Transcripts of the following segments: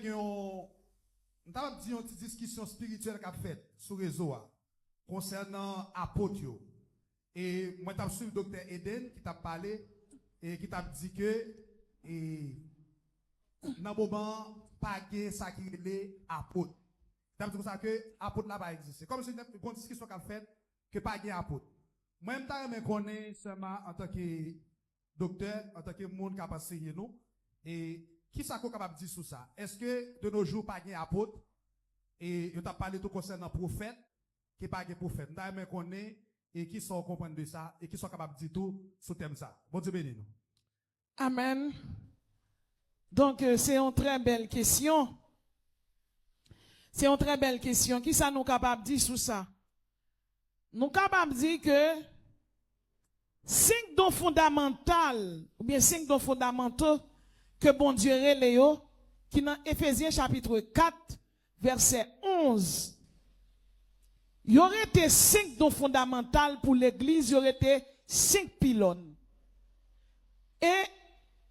nous avons dit une discussion spirituelle qu'a faite sur le réseau concernant apôtres. Et moi, je suis le docteur Eden qui t'a parlé et qui t'a dit que dans le moment, pas de ça qui est apôtre. Ça veut dire que apôtre là va exister. Comme c'est une discussion qu'a faite que pas de apôtre. Moi, je me connais seulement en tant que docteur, en tant que monde qui a passé nous. Et qui ça qu'on capable de dire sur ça? Est-ce que de nos jours, pas de apôtre? Et je t'ai parlé tout concernant prophète, qui pas de prophète. Je me connais et qui sont comprendre de ça et qui sont capables de dire tout sur thème ça. Bon Dieu béni nous. Amen. Donc, c'est une très belle question. C'est une très belle question. Qui ça nous capable de dire sur ça? Nous capables de dire que 5 dons fondamentaux, ou bien 5 dons fondamentaux que bon Dieu relève, qui dans Éphésiens chapitre 4, verset 11. Il y aurait été 5 dons fondamentaux pour l'église, il y aurait été 5 pylônes. Et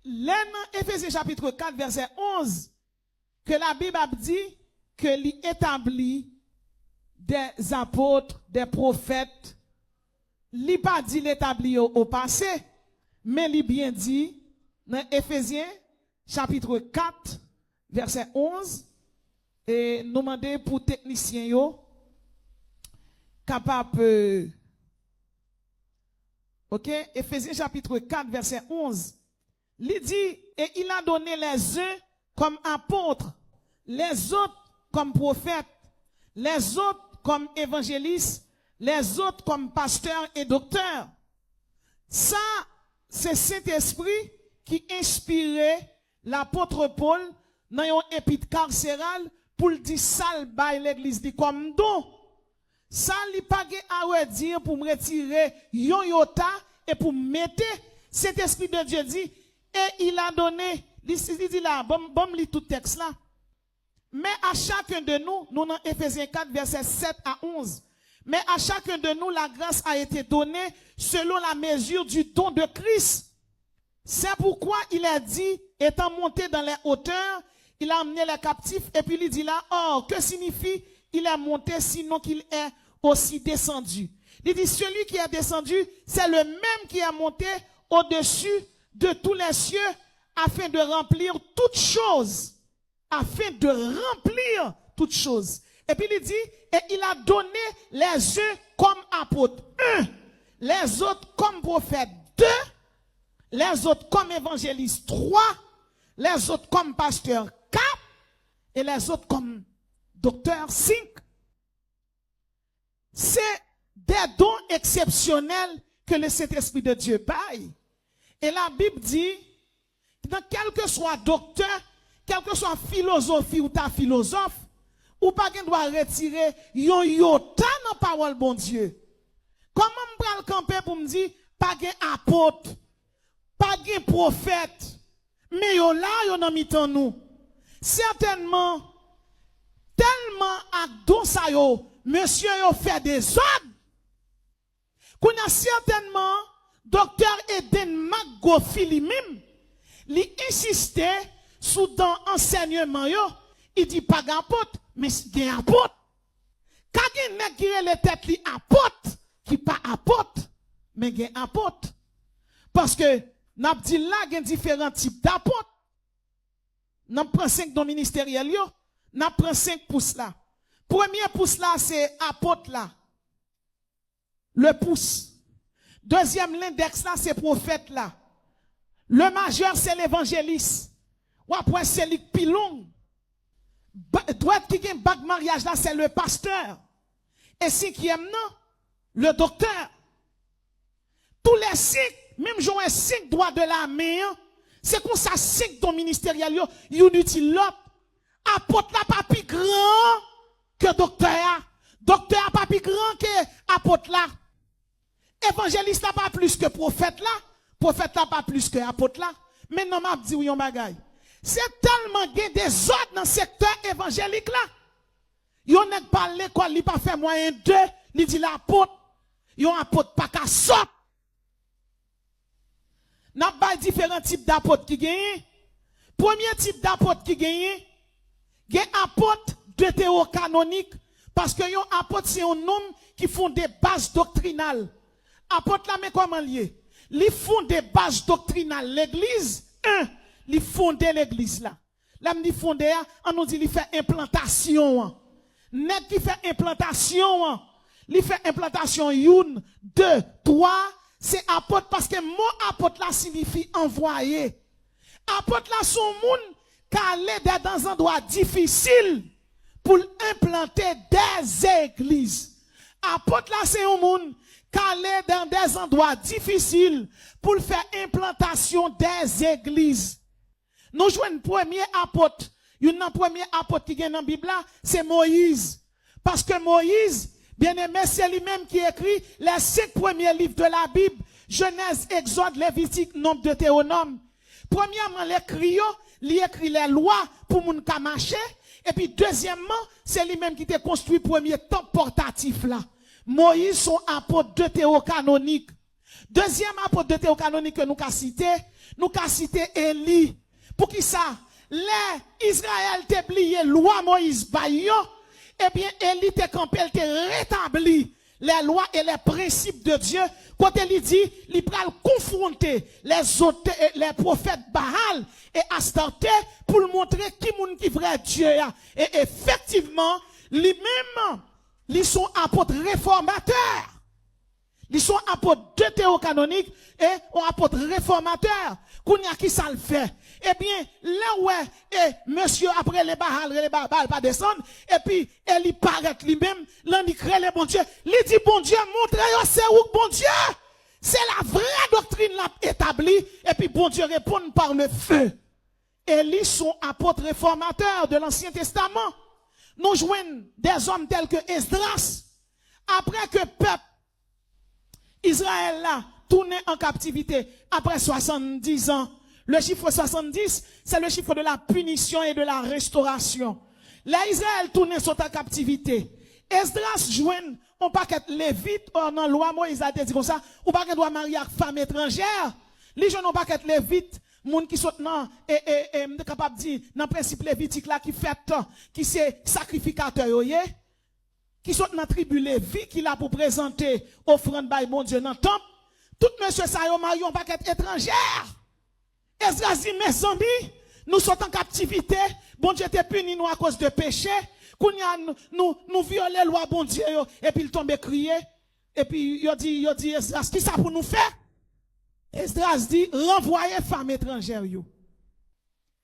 là, dans Éphésiens chapitre 4, verset 11, que la Bible a dit que l'y établit des apôtres, des prophètes, l'y pas dit l'établit au passé, mais l'y bien dit dans Éphésiens chapitre 4, verset 11, et nous demandons pour techniciens yo, capable, ok, Éphésiens chapitre 4, verset 11, il dit, et il a donné les uns comme apôtres, les autres comme prophètes, les autres comme évangélistes, les autres comme pasteurs et docteurs. Ça, c'est Saint-Esprit qui inspirait l'apôtre Paul dans un épître carcéral pour le dire ça l'église dit comme don. Ça li pas à redire pour me retirer yon yota et pour mettre cet esprit de Dieu dit et il a donné il dit là bon lit tout texte là. Mais à chacun de nous dans Éphésiens 4 verset 7 à 11. Mais à chacun de nous la grâce a été donnée selon la mesure du don de Christ. C'est pourquoi il a dit étant monté dans les hauteurs, il a amené les captifs et puis il dit là oh que signifie il est monté sinon qu'il est aussi descendu. Il dit, celui qui est descendu, c'est le même qui est monté au-dessus de tous les cieux afin de remplir toutes choses. Afin de remplir toutes choses. Et puis il dit, et il a donné les uns comme apôtres, 1, les autres comme prophètes, 2, les autres comme évangélistes, 3, les autres comme pasteurs, 4, et les autres comme docteurs, 5. C'est des dons exceptionnels que le Saint-Esprit de Dieu paye. Et la Bible dit, dans quel que soit docteur, quelle que soit philosophie ou ta philosophe, ou pas qu'on doit retirer yon yota dans parole bon Dieu. Comment me le camper pour me dire, pas qu'un apôtre, pas qu'un prophète, mais yon là, yon a mis en nous. Certainement, tellement à don sa yo, monsieur yo fait des ordres, qu'on a certainement, docteur Eden Maggofi lui-même, lui insistait sous dans enseignement yo, il dit pas apôtre, mais c'est un apôtre. Quand il n'a qui les têtes li apôtre, qui pas apôtre, mais gen apôtre. Parce que, n'a dit là, gen différents types d'apôtres. N'a prend 5 dons ministériels yo, n'a prend 5 pouces là. Premier pouce là, c'est apôtre là. Le pouce. Deuxième l'index là, c'est prophète là. Le majeur, c'est l'évangéliste. Ou après, c'est le pilon. Droite qui gagne bac mariage là, c'est le pasteur. Et cinquième, non, le docteur. Tous les 5, même j'aurais 5 doigts de la main, c'est comme ça 5 dons ministériels, yon utilise l'autre. Apôtre là, pas plus grand que docteur. Docteur pas plus grand que apôtre là. Évangéliste là, pas plus que prophète là. Prophète là, pas plus que apôtre là. Maintenant, m'a dit yon bagay. C'est tellement gain des autres dans le secteur évangélique là. Yon n'est pas l'école, il pas fait moyen de, il dit l'apôtre. Yon apôtre pas qu'à sorte. N'a pas différents types d'apôtres qui gagnent. Premier type d'apôtre qui gagne, Il y a apôtre deutérocanonique parce que yon apôtre c'est un homme qui font des bases doctrinales. Apôtre là mais comment lié? Ils font des bases doctrinales. L'église, ils fondent l'église là. Là me dit fonder, on nous dit il fait implantation. Net qui fait implantation. Il fait implantation 1, 2, 3, c'est apôtre parce que mon apôtre là signifie envoyé. Apôtre là son monde qui allait dans un endroit difficile pour implanter des églises. Apôtre là c'est un monde qui allait dans des endroits difficiles pour faire implantation des églises. Nous jouons un premier apôtre. Un premier apôtre qui est dans la Bible là, c'est Moïse. Parce que Moïse, bien aimé, c'est lui-même qui écrit les 5 premiers livres de la Bible. Genèse, Exode, Lévitique, Nombre, Deutéronome. Premièrement, il écrit les lois pour moun ka marcher. Et puis deuxièmement, c'est lui-même qui a construit le premier temple portatif là. Moïse, son apôtre deutérocanonique. Deuxième apôtre deutérocanonique que nous avons cité Élie. Pour qui ça? Les Israël te plié loi Moïse bayo, eh bien, Élie te campé, te rétabli les lois et les principes de Dieu. Quand il dit, il pral confronter les prophètes Baal et Astarté pour montrer qui vrai Dieu a. Et effectivement, lui-même, ils sont apôtres réformateurs. Ils sont apôtres deutérocanoniques et apôtres réformateurs. Kounya qui ça le fait? Eh bien, là ouais, monsieur après les Baal pas descendre, et puis, il paraît lui-même, là, il crée les bon Dieu. Il dit, bon Dieu, montrez-moi c'est où, bon Dieu. C'est la vraie doctrine là établie, et puis bon Dieu répond par le feu. Élie sont apôtres réformateurs de l'Ancien Testament. Nous joignons des hommes tels que Esdras. Après que peuple Israël là tourné en captivité après 70 ans. Le chiffre 70, c'est le chiffre de la punition et de la restauration. Là, Israël tourné sont en captivité. Esdras joigne on paquet lévite, non, loi Moïse a dit comme ça, ou pas doit marier avec femme étrangère. Les gens n'ont pas qu'être lévite, moun qui sont non, capable de dire, dans le principe lévitique là, qui fait, qui c'est sacrificateur, qui sont dans la tribu Lévi, qui l'a pour présenter offrande by mon Dieu dans le temple. Tout monsieur ça yo marié on pas qu'être étrangère. Esdras dit, mes amis, nous sommes en captivité, bon Dieu te puni nous à cause de péché. Nous violons la loi, bon Dieu, et puis il tombe crier, et puis il dit, Esdras, qui ça pour nous faire? Esdras dit, renvoyez femmes étrangères, yo.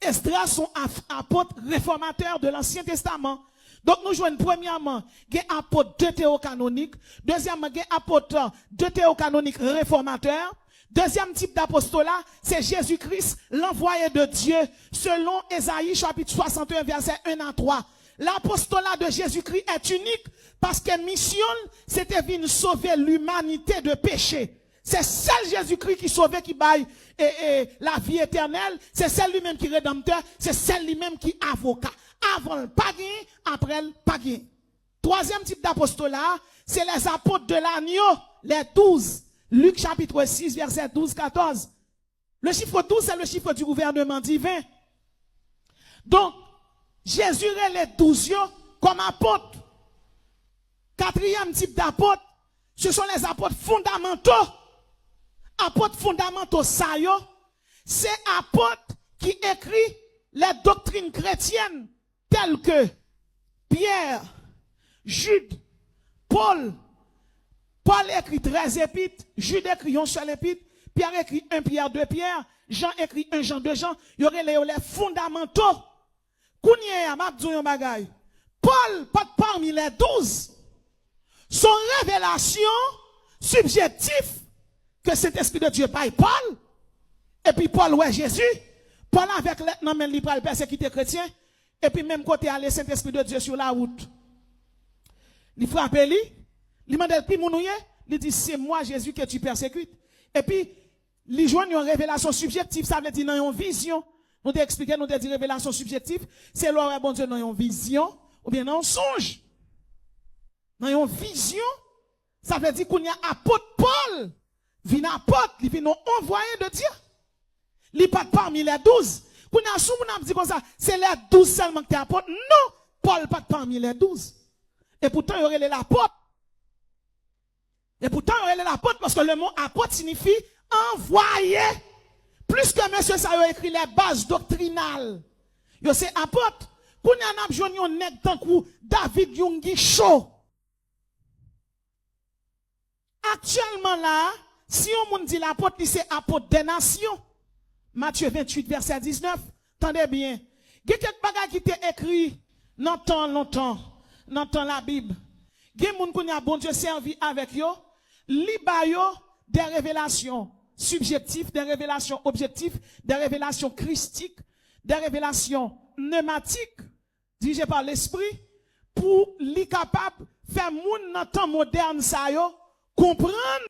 Esdras sont apôtres réformateurs de l'Ancien Testament. Donc nous jouons premièrement, il y a apôtre deutérocanonique, deuxièmement, il y a apôtre deutérocanonique réformateur. Deuxième type d'apostolat, c'est Jésus-Christ, l'envoyé de Dieu, selon Ésaïe chapitre 61, verset 1 à 3. L'apostolat de Jésus-Christ est unique parce que mission, c'était venir sauver l'humanité de péché. C'est seul Jésus-Christ qui sauve, qui baille la vie éternelle. C'est celle lui-même qui est rédempteur. C'est celle lui-même qui est avocat. Avant le paguin, après le paguin. Troisième type d'apostolat, c'est les apôtres de l'agneau, les 12. Luc chapitre 6, verset 12-14. Le chiffre 12, c'est le chiffre du gouvernement divin. Donc, Jésus est les 12 comme apôtres. Quatrième type d'apôtres, ce sont les apôtres fondamentaux. Apôtres fondamentaux, ça yo, c'est apôtres qui écrit les doctrines chrétiennes telles que Pierre, Jude, Paul. Paul écrit 13 épîtres, Jude écrit un seul épître, Pierre écrit 1 Pierre, 2 Pierre, Jean écrit 1 Jean, 2 Jean. Il y aurait les fondamentaux. Kounye mabdou yon bagay. Paul, pas parmi les 12, son révélation subjective que cet esprit de Dieu paye Paul, et puis Paul ouais Jésus, Paul avec non men li pral persécuter chrétien, et puis même côté aller Saint-Esprit de Dieu sur la route. Il frappe lui, il demande puis mounouye, il dit c'est moi Jésus que tu persécutes. Et puis il joint une révélation subjective, ça veut dire dans une vision. Nous t'ai expliqué, nous t'ai dit révélation subjective, c'est l'or bon Dieu dans une vision ou bien dans un songe. Dans une vision, ça veut dire qu'on y a apôtre Paul, vient apôtre, il vient envoyé de Dieu. Il pas parmi les 12. Qu'on a sous mon dit comme ça, c'est les 12 seulement qui apôtres. Non, Paul pas parmi les 12. Et pourtant, il y aurait l'apôtre. Et pourtant, il y aurait l'apôtre parce que le mot apôtre signifie envoyé. Plus que monsieur ça a écrit les bases doctrinales. Yo c'est apôtre. Qu'on y a un journée on nèg tant que David Yungi chaud. Actuellement là, si on moun dit l'apôtre, c'est apôtre des nations. Matthieu 28 verset 19. Tendez bien. Il y a quelques bagages qui étaient écrits dans longtemps la Bible. Il y a des gens qui ont bon Dieu servi avec eux. Libayo des révélations subjectives, des révélations objectives, des révélations christiques, des révélations pneumatiques, dirigées par l'esprit, pour les capables faire moun dans temps moderne ça yo comprendre